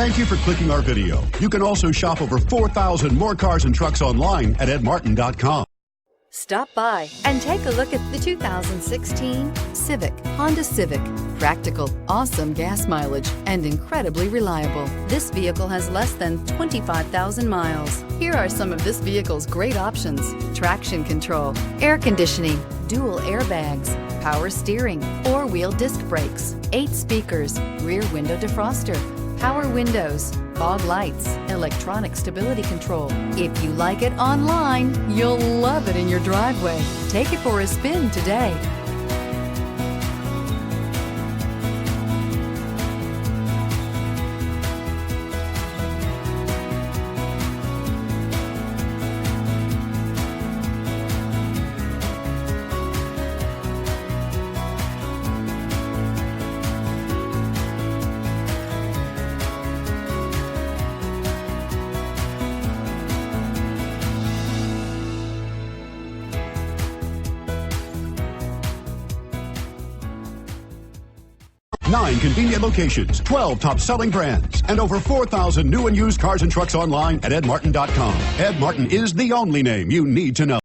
Thank you for clicking our video. You can also shop over 4,000 more cars and trucks online at edmartin.com. Stop by and take a look at the 2016 Honda Civic. Practical, awesome gas mileage, and incredibly reliable. This vehicle has less than 25,000 miles. Here are some of this vehicle's great options: traction control, air conditioning, dual airbags, power steering, 4-wheel disc brakes, 8 speakers, rear window defroster, power windows, fog lights, electronic stability control. If you like it online, you'll love it in your driveway. Take it for a spin today. Nine convenient locations, 12 top-selling brands, and over 4,000 new and used cars and trucks online at edmartin.com. Ed Martin is the only name you need to know.